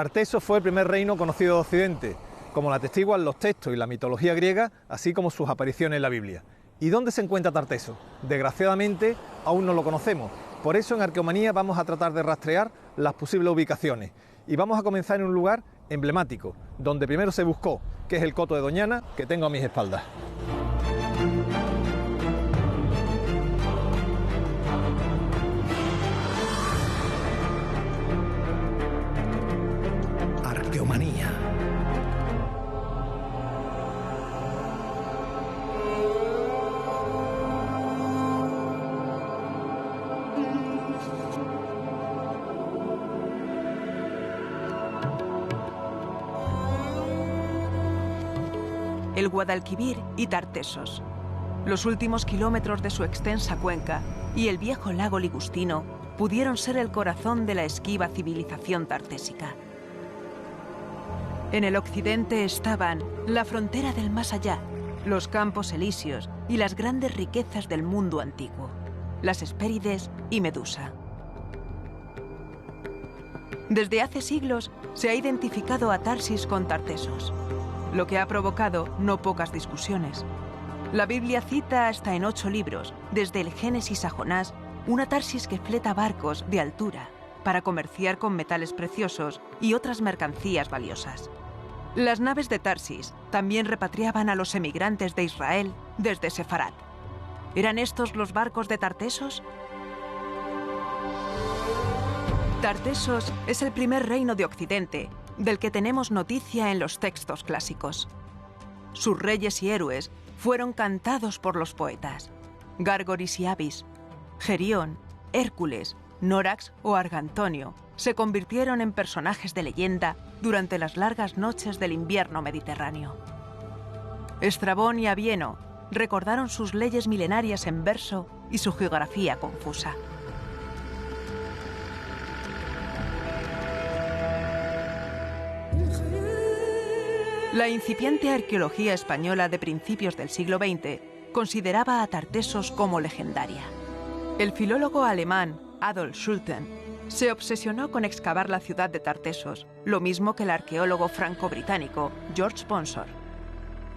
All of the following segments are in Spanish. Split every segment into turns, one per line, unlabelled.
Tartesos fue el primer reino conocido de Occidente, como lo atestiguan los textos y la mitología griega, así como sus apariciones en la Biblia. ¿Y dónde se encuentra Tartesos? Desgraciadamente, aún no lo conocemos. Por eso en Arqueomanía vamos a tratar de rastrear las posibles ubicaciones. Y vamos a comenzar en un lugar emblemático, donde primero se buscó, que es el Coto de Doñana, que tengo a mis espaldas.
Arqueomanía.
El Guadalquivir y Tartesos, los últimos kilómetros de su extensa cuenca y el viejo lago Ligustino pudieron ser el corazón de la esquiva civilización tartésica. En el occidente estaban la frontera del más allá, los campos elíseos y las grandes riquezas del mundo antiguo, las Hespérides y Medusa. Desde hace siglos se ha identificado a Tarsis con Tartesos, lo que ha provocado no pocas discusiones. La Biblia cita hasta en 8 libros, desde el Génesis a Jonás, una Tarsis que fleta barcos de altura para comerciar con metales preciosos y otras mercancías valiosas. Las naves de Tarsis también repatriaban a los emigrantes de Israel desde Sefarat. ¿Eran estos los barcos de Tartesos? Tartesos es el primer reino de Occidente del que tenemos noticia en los textos clásicos. Sus reyes y héroes fueron cantados por los poetas. Gárgoris y Abis, Gerión, Hércules, Nórax o Argantonio se convirtieron en personajes de leyenda durante las largas noches del invierno mediterráneo. Estrabón y Abieno recordaron sus leyes milenarias en verso y su geografía confusa. La incipiente arqueología española de principios del siglo XX consideraba a Tartesos como legendaria. El filólogo alemán Adolf Schulten se obsesionó con excavar la ciudad de Tartesos, lo mismo que el arqueólogo franco-británico George Bonsor.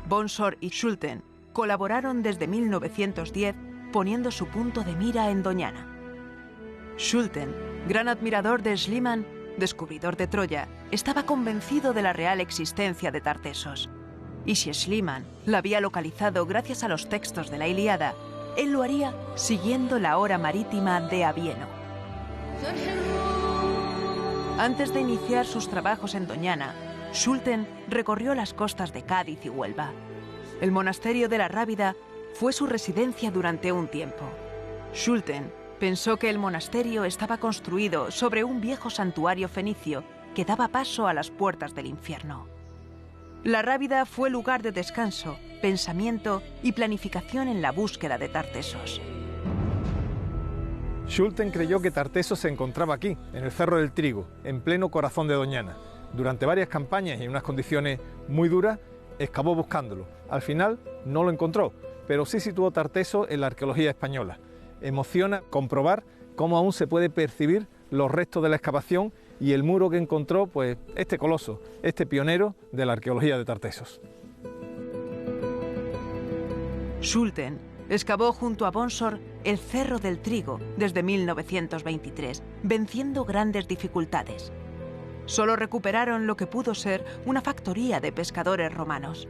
Bonsor y Schulten colaboraron desde 1910 poniendo su punto de mira en Doñana. Schulten, gran admirador de Schliemann, descubridor de Troya, estaba convencido de la real existencia de Tartesos. Y si Schliemann la había localizado gracias a los textos de la Ilíada, él lo haría siguiendo la hora marítima de Abieno. Antes de iniciar sus trabajos en Doñana, Schulten recorrió las costas de Cádiz y Huelva. El monasterio de la Rábida fue su residencia durante un tiempo. Schulten pensó que el monasterio estaba construido sobre un viejo santuario fenicio que daba paso a las puertas del infierno. La Rábida fue lugar de descanso, pensamiento y planificación en la búsqueda de Tartesos.
Schulten creyó que Tartesos se encontraba aquí, en el Cerro del Trigo, en pleno corazón de Doñana. Durante varias campañas y en unas condiciones muy duras, excavó buscándolo. Al final no lo encontró, pero sí situó Tartesos en la arqueología española. Emociona comprobar cómo aún se puede percibir los restos de la excavación y el muro que encontró pues este coloso, este pionero de la arqueología de Tartesos.
Schulten excavó junto a Bonsor el Cerro del Trigo desde 1923, venciendo grandes dificultades. Solo recuperaron lo que pudo ser una factoría de pescadores romanos.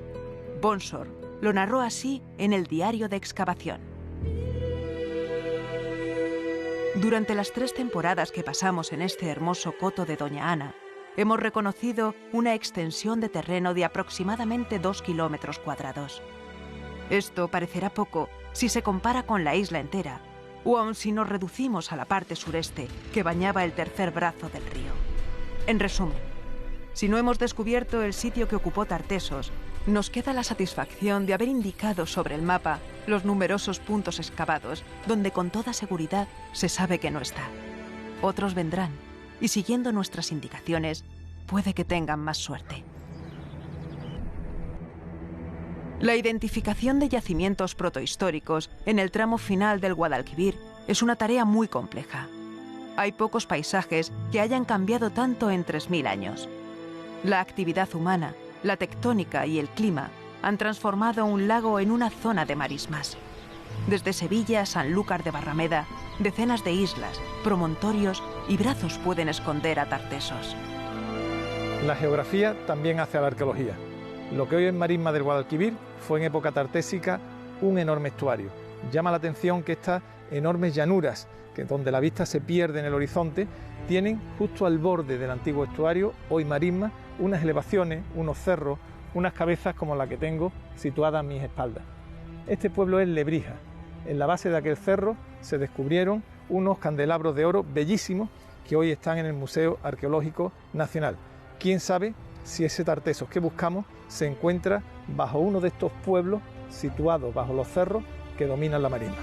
Bonsor lo narró así en el diario de excavación. Durante las 3 temporadas que pasamos en este hermoso coto de Doña Ana, hemos reconocido una extensión de terreno de aproximadamente 2 kilómetros cuadrados. Esto parecerá poco si se compara con la isla entera, o aun si nos reducimos a la parte sureste que bañaba el tercer brazo del río. En resumen, si no hemos descubierto el sitio que ocupó Tartesos, nos queda la satisfacción de haber indicado sobre el mapa los numerosos puntos excavados donde con toda seguridad se sabe que no está. Otros vendrán y siguiendo nuestras indicaciones puede que tengan más suerte. La identificación de yacimientos protohistóricos en el tramo final del Guadalquivir es una tarea muy compleja. Hay pocos paisajes que hayan cambiado tanto en 3000 años. La actividad humana, la tectónica y el clima han transformado un lago en una zona de marismas. Desde Sevilla a Sanlúcar de Barrameda, decenas de islas, promontorios y brazos pueden esconder a Tartesos.
La geografía también hace a la arqueología. Lo que hoy es marisma del Guadalquivir fue en época tartésica un enorme estuario. Llama la atención que estas enormes llanuras, que donde la vista se pierde en el horizonte, tienen justo al borde del antiguo estuario, hoy marisma, unas elevaciones, unos cerros, unas cabezas como la que tengo situada a mis espaldas. Este pueblo es Lebrija. En la base de aquel cerro se descubrieron unos candelabros de oro bellísimos que hoy están en el Museo Arqueológico Nacional. ¿Quién sabe si ese Tartesos que buscamos se encuentra bajo uno de estos pueblos situados bajo los cerros que dominan la marisma?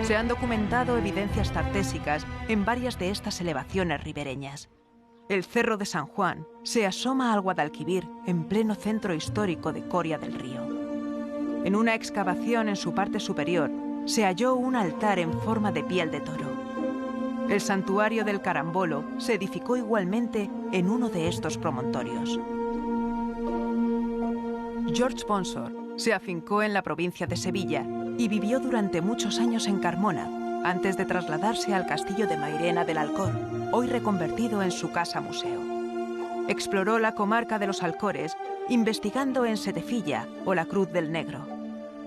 Se han documentado evidencias tartésicas en varias de estas elevaciones ribereñas. El Cerro de San Juan se asoma al Guadalquivir en pleno centro histórico de Coria del Río. En una excavación en su parte superior se halló un altar en forma de piel de toro. El santuario del Carambolo se edificó igualmente en uno de estos promontorios. George Bonsor se afincó en la provincia de Sevilla y vivió durante muchos años en Carmona, antes de trasladarse al castillo de Mairena del Alcor, hoy reconvertido en su casa-museo. Exploró la comarca de los Alcores, investigando en Setefilla o la Cruz del Negro.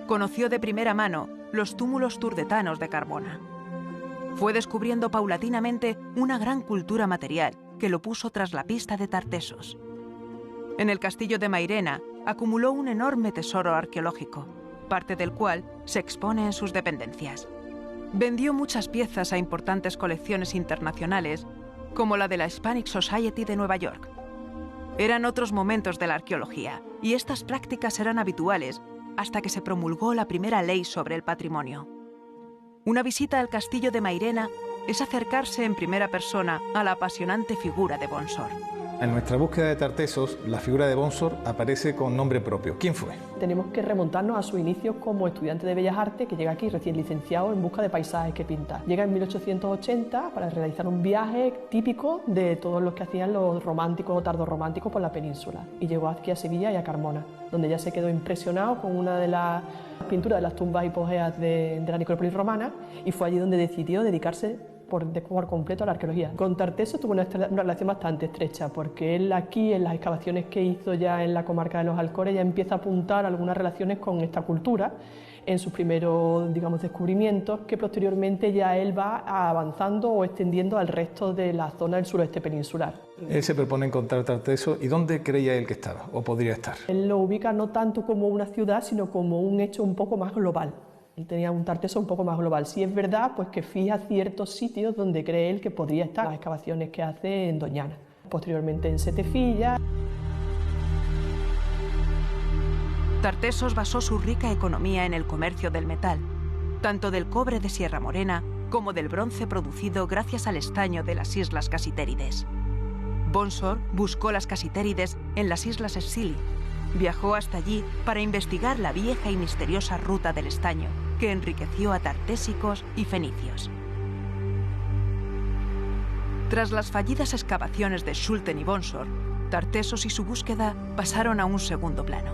Conoció de primera mano los túmulos turdetanos de Carmona. Fue descubriendo paulatinamente una gran cultura material que lo puso tras la pista de Tartesos. En el castillo de Mairena acumuló un enorme tesoro arqueológico, parte del cual se expone en sus dependencias. Vendió muchas piezas a importantes colecciones internacionales, como la de la Hispanic Society de Nueva York. Eran otros momentos de la arqueología, y estas prácticas eran habituales hasta que se promulgó la primera ley sobre el patrimonio. Una visita al castillo de Mairena es acercarse en primera persona a la apasionante figura de Bonsor.
En nuestra búsqueda de Tartesos, la figura de Bonsor aparece con nombre propio. ¿Quién fue?
Tenemos que remontarnos a sus inicios como estudiante de Bellas Artes, que llega aquí recién licenciado en busca de paisajes que pintar. Llega en 1880 para realizar un viaje típico de todos los que hacían los románticos o tardorrománticos por la península. Y llegó aquí a Sevilla y a Carmona, donde ya se quedó impresionado con una de las pinturas de las tumbas hipogéas de la necrópolis romana, y fue allí donde decidió dedicarse por completo a la arqueología. Con Tartesos tuvo una relación bastante estrecha, porque él aquí, en las excavaciones que hizo ya en la comarca de los Alcores, ya empieza a apuntar algunas relaciones con esta cultura en sus primeros, digamos, descubrimientos, que posteriormente ya él va avanzando o extendiendo al resto de la zona del suroeste peninsular.
Él se propone encontrar Tartesos. ¿Y dónde creía él que estaba o podría estar?
Él lo ubica no tanto como una ciudad, sino como un hecho un poco más global. Él tenía un Tartesos un poco más global. Sí es verdad, pues que fija ciertos sitios donde cree él que podría estar, las excavaciones que hace en Doñana, posteriormente en Setefilla.
Tartesos basó su rica economía en el comercio del metal, tanto del cobre de Sierra Morena como del bronce producido gracias al estaño de las islas Casitérides. Bonsor buscó las Casitérides en las islas Scilly. Viajó hasta allí para investigar la vieja y misteriosa ruta del estaño, que enriqueció a tartésicos y fenicios. Tras las fallidas excavaciones de Schulten y Bonsor, Tartesos y su búsqueda pasaron a un segundo plano.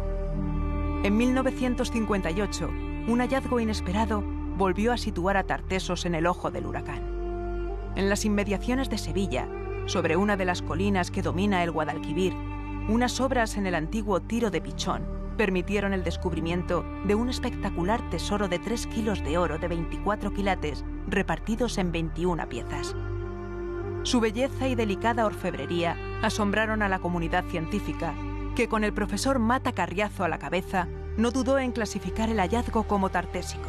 En 1958, un hallazgo inesperado volvió a situar a Tartesos en el ojo del huracán. En las inmediaciones de Sevilla, sobre una de las colinas que domina el Guadalquivir, unas obras en el antiguo Tiro de Pichón permitieron el descubrimiento de un espectacular tesoro de 3 kilos de oro de 24 quilates repartidos en 21 piezas. Su belleza y delicada orfebrería asombraron a la comunidad científica, que con el profesor Mata Carriazo a la cabeza no dudó en clasificar el hallazgo como tartésico.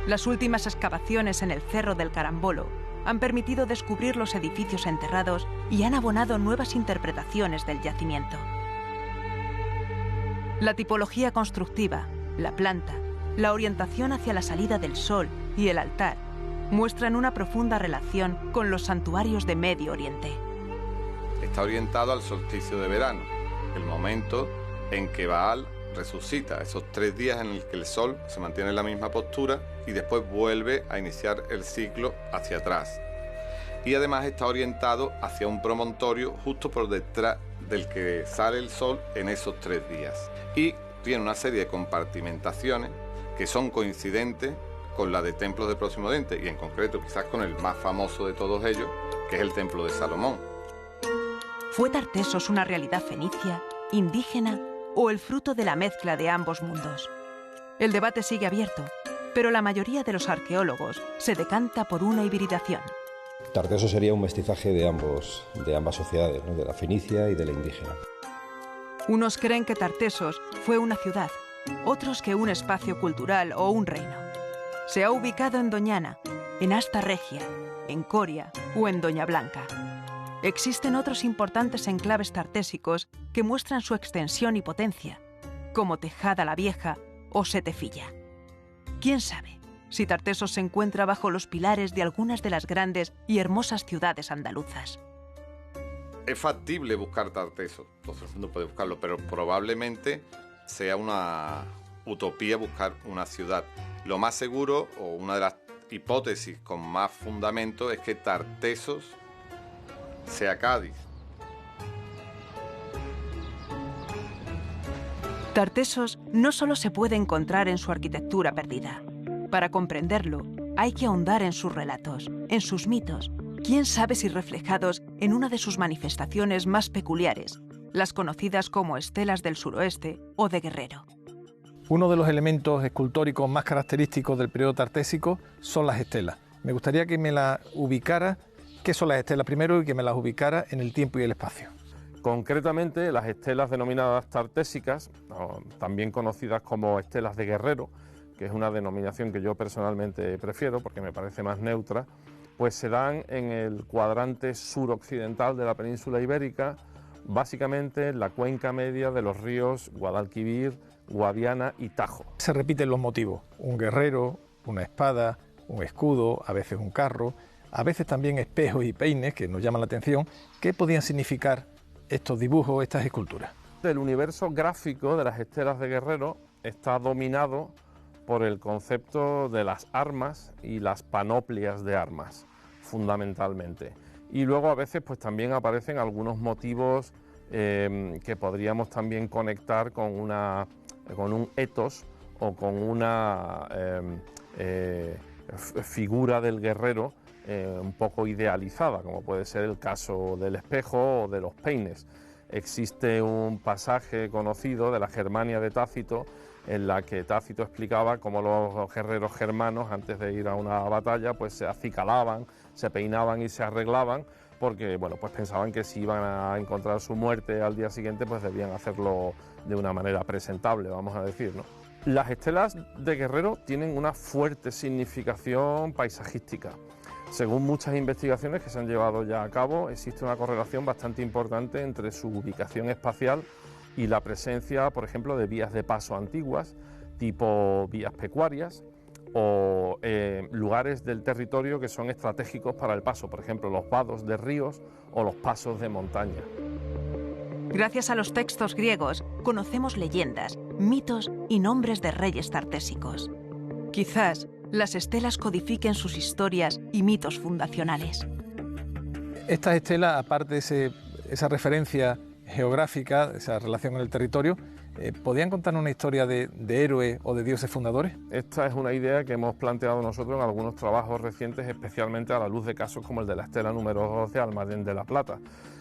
Las últimas excavaciones en el Cerro del Carambolo han permitido descubrir los edificios enterrados y han abonado nuevas interpretaciones del yacimiento. La tipología constructiva, la planta, la orientación hacia la salida del sol y el altar muestran una profunda relación con los santuarios de Medio Oriente.
Está orientado al solsticio de verano, el momento en que Baal resucita, esos 3 días en los que el sol se mantiene en la misma postura y después vuelve a iniciar el ciclo hacia atrás. y además está orientado hacia un promontorio justo por detrás del que sale el sol en esos 3 días. Y tiene una serie de compartimentaciones que son coincidentes con la de templos de Próximo Oriente y en concreto quizás con el más famoso de todos ellos, que es el Templo de Salomón.
¿Fue Tartesos una realidad fenicia, indígena o el fruto de la mezcla de ambos mundos? El debate sigue abierto, pero la mayoría de los arqueólogos se decanta por una hibridación.
Tartesos sería un mestizaje de ambas sociedades, ¿no? De la fenicia y de la indígena.
Unos creen que Tartesos fue una ciudad, otros que un espacio cultural o un reino. Se ha ubicado en Doñana, en Asta Regia, en Coria o en Doña Blanca. Existen otros importantes enclaves tartésicos que muestran su extensión y potencia, como Tejada la Vieja o Setefilla. ¿Quién sabe si Tartesos se encuentra bajo los pilares de algunas de las grandes y hermosas ciudades andaluzas?
Es factible buscar Tartesos, todo el mundo puede buscarlo, pero probablemente sea una utopía buscar una ciudad. Lo más seguro, o una de las hipótesis con más fundamento, es que Tartesos sea Cádiz.
Tartesos no solo se puede encontrar en su arquitectura perdida. Para comprenderlo, hay que ahondar en sus relatos, en sus mitos, quién sabe si reflejados en una de sus manifestaciones más peculiares, las conocidas como estelas del suroeste o de Guerrero.
Uno de los elementos escultóricos más característicos del periodo tartésico son las estelas. Me gustaría que me las ubicara, qué son las estelas primero, y que me las ubicara en el tiempo y el espacio.
Concretamente, las estelas denominadas tartésicas, también conocidas como estelas de Guerrero, que es una denominación que yo personalmente prefiero porque me parece más neutra, pues se dan en el cuadrante suroccidental de la península ibérica, básicamente en la cuenca media de los ríos Guadalquivir, Guadiana y Tajo.
Se repiten los motivos: un guerrero, una espada, un escudo, a veces un carro, a veces también espejos y peines que nos llaman la atención. ¿Qué podían significar estos dibujos, estas esculturas?
El universo gráfico de las estelas de Guerrero está dominado por el concepto de las armas y las panoplias de armas, fundamentalmente. Y luego a veces pues también aparecen algunos motivos que podríamos también conectar con un ethos o con una figura del guerrero un poco idealizada, como puede ser el caso del espejo o de los peines. Existe un pasaje conocido de la Germania de Tácito en la que Tácito explicaba cómo los guerreros germanos antes de ir a una batalla pues se acicalaban, se peinaban y se arreglaban porque bueno, pues pensaban que si iban a encontrar su muerte al día siguiente pues debían hacerlo de una manera presentable, vamos a decir, ¿no? Las estelas de Guerrero tienen una fuerte significación paisajística. Según muchas investigaciones que se han llevado ya a cabo, existe una correlación bastante importante entre su ubicación espacial y la presencia, por ejemplo, de vías de paso antiguas, tipo vías pecuarias, o lugares del territorio que son estratégicos para el paso, por ejemplo, los vados de ríos o los pasos de montaña.
Gracias a los textos griegos, conocemos leyendas, mitos y nombres de reyes tartésicos. Quizás las estelas codifiquen sus historias y mitos fundacionales.
Estas estelas, aparte de esa referencia geográfica, esa relación con el territorio, ¿podían contar una historia de héroes o de dioses fundadores?
Esta es una idea que hemos planteado nosotros en algunos trabajos recientes, especialmente a la luz de casos como el de la estela número 12 Almadén de la Plata.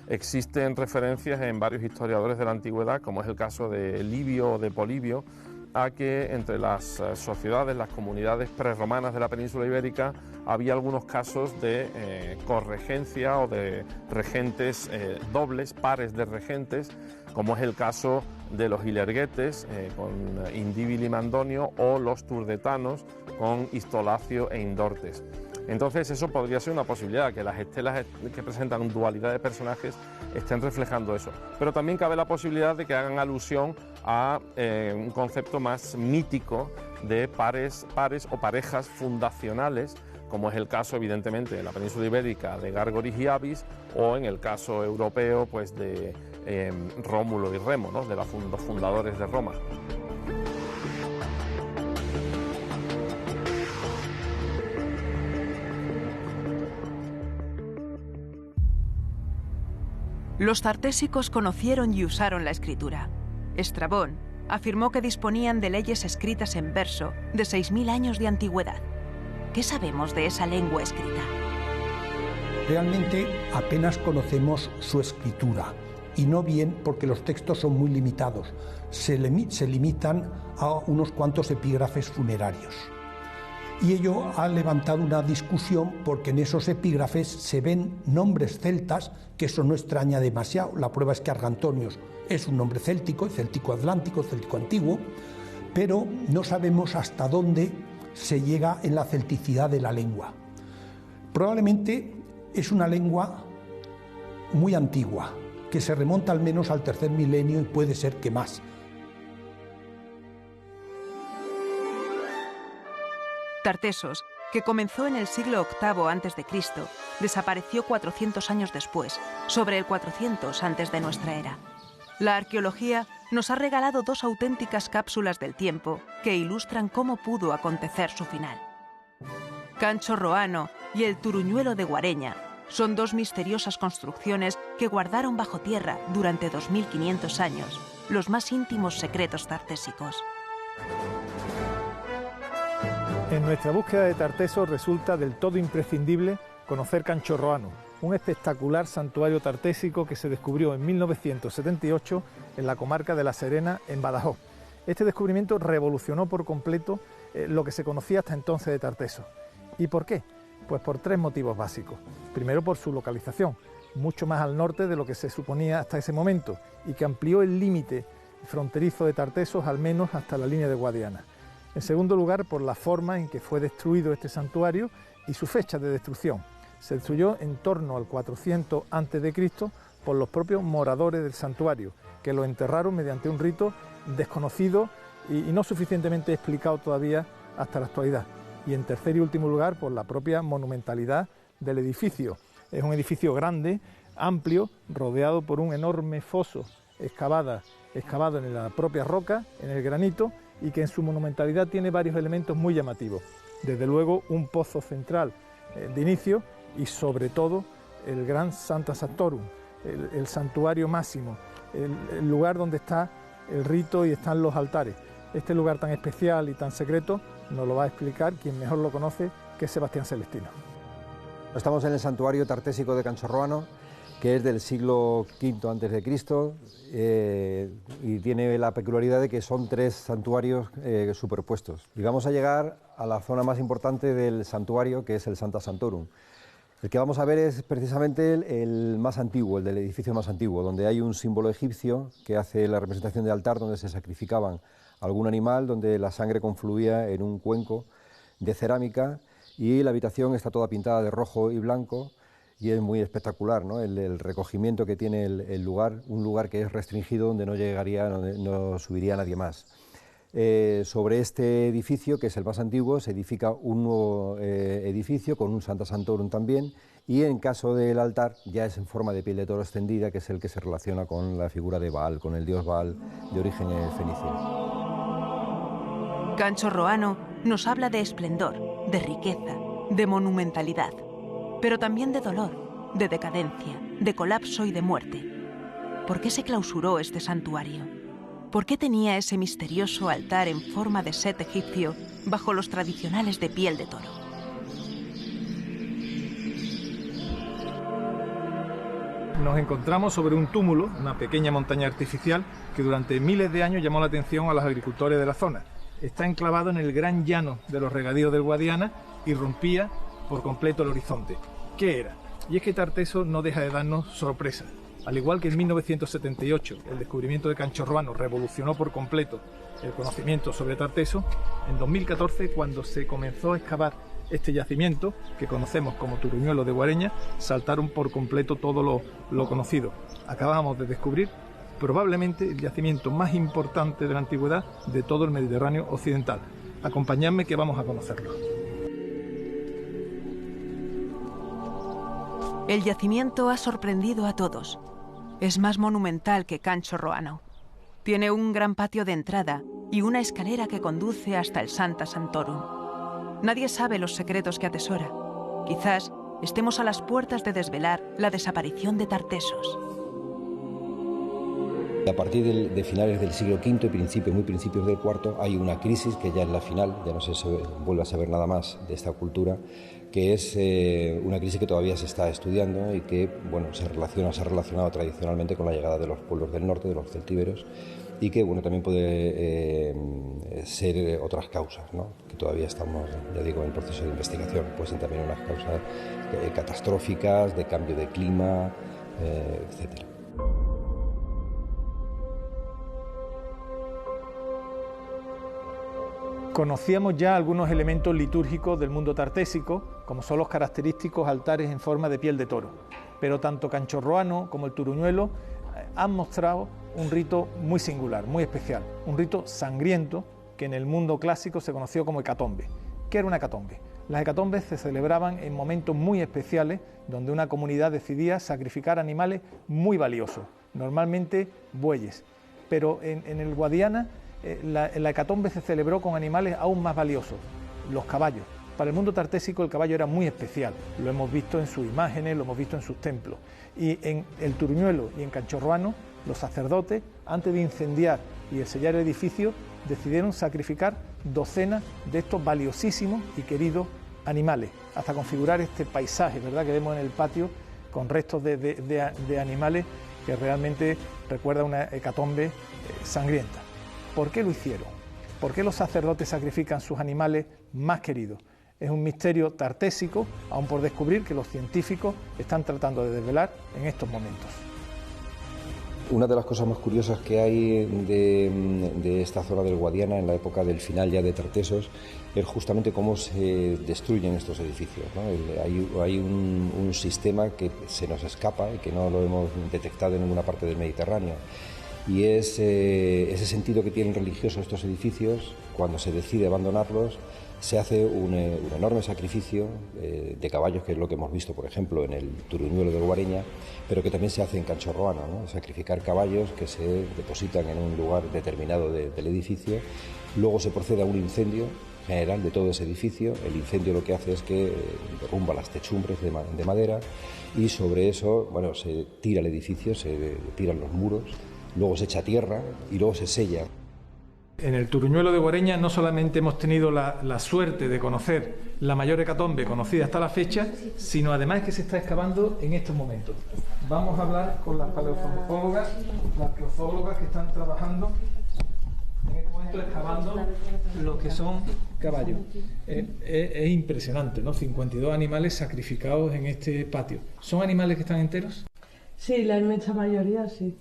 Existen referencias en varios historiadores de la antigüedad, como es el caso de Livio o de Polibio, a que entre las sociedades, las comunidades prerromanas de la península ibérica, había algunos casos de corregencia o de regentes dobles, pares de regentes, como es el caso de los ilerguetes con Indíbil y Mandonio, o los turdetanos con Histolacio e Indortes. Entonces eso podría ser una posibilidad, que las estelas que presentan dualidad de personajes estén reflejando eso. Pero también cabe la posibilidad de que hagan alusión a un concepto más mítico de pares o parejas fundacionales, como es el caso evidentemente en la península ibérica de Gárgoris y Avis, o en el caso europeo pues de Rómulo y Remo, ¿no? De los fundadores de Roma.
Los tartésicos conocieron y usaron la escritura. Estrabón afirmó que disponían de leyes escritas en verso de 6.000 años de antigüedad. ¿Qué sabemos de esa lengua escrita?
Realmente apenas conocemos su escritura, y no bien porque los textos son muy limitados. Se limitan a unos cuantos epígrafes funerarios. Y ello ha levantado una discusión porque en esos epígrafes se ven nombres celtas, que eso no extraña demasiado. La prueba es que Argantonios es un nombre céltico, céltico atlántico, céltico antiguo, pero no sabemos hasta dónde se llega en la celticidad de la lengua. Probablemente es una lengua muy antigua, que se remonta al menos al tercer milenio y puede ser que más.
Tartesos, que comenzó en el siglo VIII a.C., desapareció 400 años después, sobre el 400 antes de nuestra era. La arqueología nos ha regalado dos auténticas cápsulas del tiempo que ilustran cómo pudo acontecer su final. Cancho Roano y el Turuñuelo de Guareña son dos misteriosas construcciones que guardaron bajo tierra durante 2500 años los más íntimos secretos tartésicos.
En nuestra búsqueda de Tartesos resulta del todo imprescindible conocer Cancho Roano, un espectacular santuario tartésico que se descubrió en 1978 en la comarca de La Serena, en Badajoz. Este descubrimiento revolucionó por completo lo que se conocía hasta entonces de Tartesos. ¿Y por qué? Pues por tres motivos básicos. Primero, por su localización, mucho más al norte de lo que se suponía hasta ese momento, y que amplió el límite fronterizo de Tartesos al menos hasta la línea de Guadiana. En segundo lugar, por la forma en que fue destruido este santuario y su fecha de destrucción. Se destruyó en torno al 400 a.C. por los propios moradores del santuario, que lo enterraron mediante un rito desconocido y no suficientemente explicado todavía hasta la actualidad. Y en tercer y último lugar, por la propia monumentalidad del edificio. Es un edificio grande, amplio, rodeado por un enorme foso excavado en la propia roca, en el granito, y que en su monumentalidad tiene varios elementos muy llamativos. Desde luego, un pozo central de inicio y sobre todo el gran Sancta Sanctorum, el santuario máximo, el lugar donde está el rito y están los altares. Este lugar tan especial y tan secreto nos lo va a explicar quien mejor lo conoce, que es Sebastián Celestino.
Estamos en el santuario tartésico de Cancho Roano, que es del siglo V a.C. Y tiene la peculiaridad de que son tres santuarios superpuestos. Y vamos a llegar a la zona más importante del santuario, que es el Sancta Sanctorum. El que vamos a ver es precisamente el más antiguo, el del edificio más antiguo, donde hay un símbolo egipcio que hace la representación de altar, donde se sacrificaban algún animal, donde la sangre confluía en un cuenco de cerámica, y la habitación está toda pintada de rojo y blanco, y es muy espectacular, ¿no? El recogimiento que tiene el lugar, un lugar que es restringido, donde no llegaría, no subiría nadie más. Sobre este edificio, que es el más antiguo, se edifica un nuevo edificio con un Sancta Sanctorum también, y en caso del altar ya es en forma de piel de toro extendida, que es el que se relaciona con la figura de Baal, con el dios Baal de origen fenicio.
Cancho Roano nos habla de esplendor, de riqueza, de monumentalidad, pero también de dolor, de decadencia, de colapso y de muerte. ¿Por qué se clausuró este santuario? ¿Por qué tenía ese misterioso altar en forma de Set egipcio bajo los tradicionales de piel de toro?
Nos encontramos sobre un túmulo, una pequeña montaña artificial, que durante miles de años llamó la atención a los agricultores de la zona. Está enclavado en el gran llano de los regadíos del Guadiana y rompía por completo el horizonte. ¿Qué era? Y es que Tartesos no deja de darnos sorpresas. Al igual que en 1978 el descubrimiento de Cancho Roano revolucionó por completo el conocimiento sobre Tartesos, en 2014, cuando se comenzó a excavar este yacimiento, que conocemos como Turuñuelo de Guareña, saltaron por completo todo lo conocido. Acabamos de descubrir probablemente el yacimiento más importante de la antigüedad de todo el Mediterráneo occidental. Acompañadme que vamos a conocerlo.
El yacimiento ha sorprendido a todos. Es más monumental que Cancho Roano. Tiene un gran patio de entrada y una escalera que conduce hasta el Sancta Sanctorum. Nadie sabe los secretos que atesora. Quizás estemos a las puertas de desvelar la desaparición de Tartesos.
A partir de finales del siglo V y muy principios del IV hay una crisis que ya es la final, ya no se vuelve a saber nada más de esta cultura, que es una crisis que todavía se está estudiando y que se ha relacionado tradicionalmente con la llegada de los pueblos del norte, de los celtíberos, y que también puede ser otras causas, ¿no? Que todavía estamos, ya digo, en el proceso de investigación. Pueden ser también unas causas catastróficas, de cambio de clima, etcétera.
Conocíamos ya algunos elementos litúrgicos del mundo tartésico, como son los característicos altares en forma de piel de toro, pero tanto Canchorroano como el Turuñuelo han mostrado un rito muy singular, muy especial, un rito sangriento que en el mundo clásico se conoció como hecatombe. ¿Qué era una hecatombe? Las hecatombes se celebraban en momentos muy especiales donde una comunidad decidía sacrificar animales muy valiosos, normalmente bueyes, pero en el Guadiana la hecatombe se celebró con animales aún más valiosos, los caballos. Para el mundo tartésico el caballo era muy especial, lo hemos visto en sus imágenes, lo hemos visto en sus templos. Y en el Turuñuelo y en Canchorroano, los sacerdotes, antes de incendiar y sellar el edificio, decidieron sacrificar docenas de estos valiosísimos y queridos animales, hasta configurar este paisaje, ¿verdad?, que vemos en el patio, con restos de animales que realmente recuerda una hecatombe sangrienta. ¿Por qué lo hicieron? ¿Por qué los sacerdotes sacrifican sus animales más queridos? Es un misterio tartésico, aún por descubrir, que los científicos están tratando de desvelar en estos momentos.
Una de las cosas más curiosas que hay de esta zona del Guadiana en la época del final ya de Tartesos es justamente cómo se destruyen estos edificios, ¿no? Hay un sistema que se nos escapa y que no lo hemos detectado en ninguna parte del Mediterráneo. Y es ese sentido que tienen religiosos estos edificios. Cuando se decide abandonarlos, se hace un enorme sacrificio de caballos, que es lo que hemos visto, por ejemplo, en el Turuñuelo de Guareña, pero que también se hace en Canchorroano, ¿no? Sacrificar caballos que se depositan en un lugar determinado del edificio. Luego se procede a un incendio general de todo ese edificio. El incendio lo que hace es que derrumba las techumbres de madera, y sobre eso se tira el edificio, se tiran los muros. Luego se echa tierra y luego se sella.
En el Turuñuelo de Guareña no solamente hemos tenido la suerte de conocer la mayor hecatombe conocida hasta la fecha, sino además que se está excavando en estos momentos. Vamos a hablar con las paleozoólogas, las arqueozoólogas que están trabajando en este momento excavando lo que son caballos. Es impresionante, ¿no? 52 animales sacrificados en este patio. ¿Son animales que están enteros?
Sí, la inmensa mayoría sí.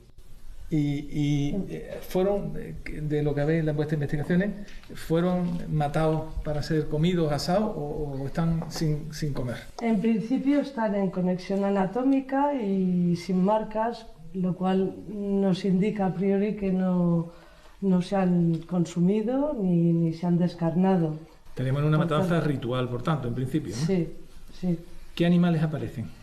Y fueron, de lo que habéis en vuestras investigaciones, ¿fueron matados para ser comidos, asados, o están sin comer?
En principio están en conexión anatómica y sin marcas, lo cual nos indica a priori que no se han consumido ni se han descarnado.
Tenemos una matanza ritual, por tanto, en principio, ¿no?
Sí, sí.
¿Qué animales aparecen?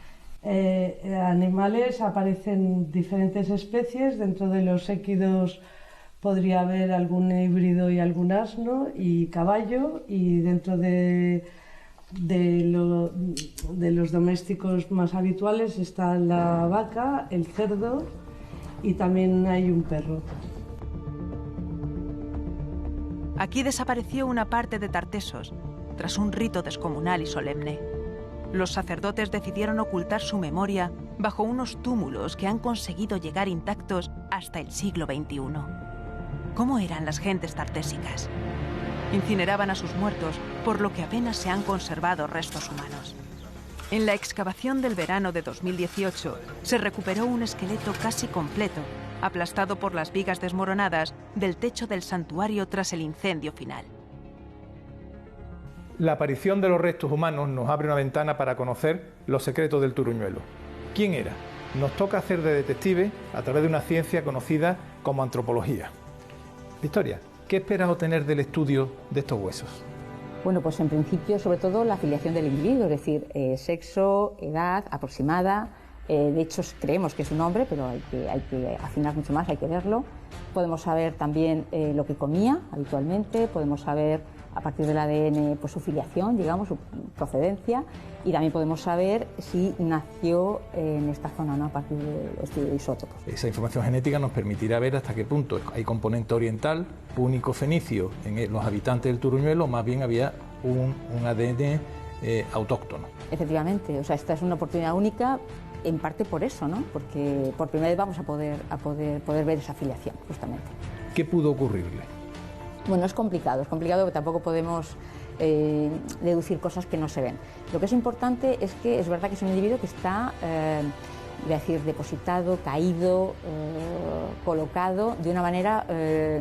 Animales, aparecen diferentes especies. Dentro de los équidos podría haber algún híbrido y algún asno y caballo, y dentro de los domésticos más habituales está la vaca, el cerdo, y también hay un perro.
Aquí desapareció una parte de Tartesos tras un rito descomunal y solemne. Los sacerdotes decidieron ocultar su memoria bajo unos túmulos que han conseguido llegar intactos hasta el siglo XXI. ¿Cómo eran las gentes tartésicas? Incineraban a sus muertos, por lo que apenas se han conservado restos humanos. En la excavación del verano de 2018 se recuperó un esqueleto casi completo, aplastado por las vigas desmoronadas del techo del santuario tras el incendio final.
La aparición de los restos humanos nos abre una ventana para conocer los secretos del Turuñuelo. ¿Quién era? Nos toca hacer de detective a través de una ciencia conocida como antropología. Victoria, ¿qué esperas obtener del estudio de estos huesos?
Bueno, pues en principio, sobre todo, la afiliación del individuo, es decir, sexo, edad aproximada. De hecho, creemos que es un hombre, pero hay que afinar mucho más, hay que verlo. Podemos saber también lo que comía habitualmente, podemos saber a partir del ADN, pues su filiación, digamos, su procedencia, y también podemos saber si nació en esta zona, ¿no?, a partir del estudio de isótopos.
Esa información genética nos permitirá ver hasta qué punto hay componente oriental, púnico fenicio en los habitantes del Turuñuelo, más bien había un ADN autóctono.
Efectivamente, o sea, esta es una oportunidad única, en parte por eso, ¿no?, porque por primera vez vamos a poder ver esa filiación, justamente.
¿Qué pudo ocurrirle?
Bueno, es complicado porque tampoco podemos deducir cosas que no se ven. Lo que es importante es que es verdad que es un individuo que está, voy a decir, depositado, caído, colocado de una manera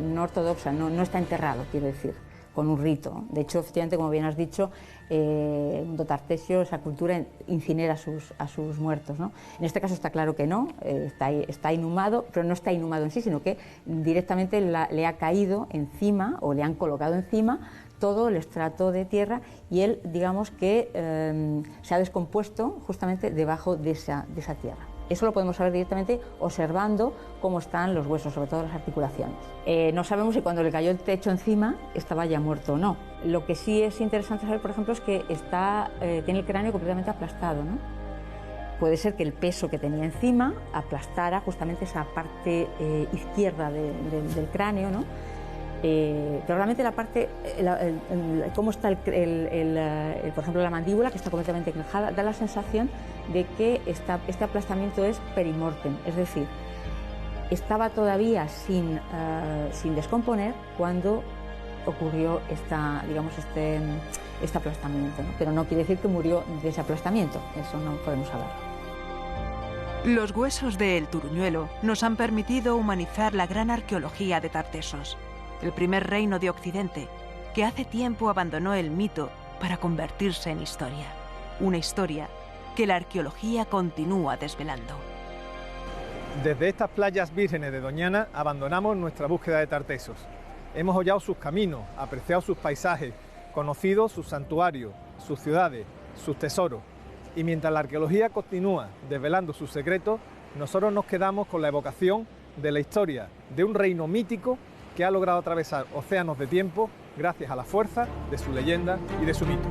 no ortodoxa, no está enterrado, quiero decir, con un rito. De hecho, efectivamente, como bien has dicho, Tartesio, esa cultura, incinera a sus muertos, ¿no? En este caso está claro que no, está inhumado, pero no está inhumado en sí, sino que directamente le ha caído encima, o le han colocado encima, todo el estrato de tierra, y él, digamos que se ha descompuesto justamente debajo de esa tierra. Eso lo podemos saber directamente observando cómo están los huesos, sobre todo las articulaciones. No sabemos si cuando le cayó el techo encima estaba ya muerto o no. Lo que sí es interesante saber, por ejemplo, es que tiene el cráneo completamente aplastado, ¿no? Puede ser que el peso que tenía encima aplastara justamente esa parte izquierda del cráneo, ¿no? Pero realmente la parte, cómo está por ejemplo, la mandíbula, que está completamente encajada, da la sensación de que este aplastamiento es perimortem, es decir, estaba todavía sin descomponer cuando ocurrió este aplastamiento, ¿no? Pero no quiere decir que murió de ese aplastamiento, eso no podemos saberlo.
Los huesos de El Turuñuelo nos han permitido humanizar la gran arqueología de Tartesos, el primer reino de Occidente, que hace tiempo abandonó el mito para convertirse en historia. Una historia que la arqueología continúa desvelando.
Desde estas playas vírgenes de Doñana abandonamos nuestra búsqueda de Tartesos. Hemos hollado sus caminos, apreciado sus paisajes, conocido sus santuarios, sus ciudades, sus tesoros. Y mientras la arqueología continúa desvelando sus secretos, nosotros nos quedamos con la evocación de la historia de un reino mítico que ha logrado atravesar océanos de tiempo gracias a la fuerza de su leyenda y de su mito.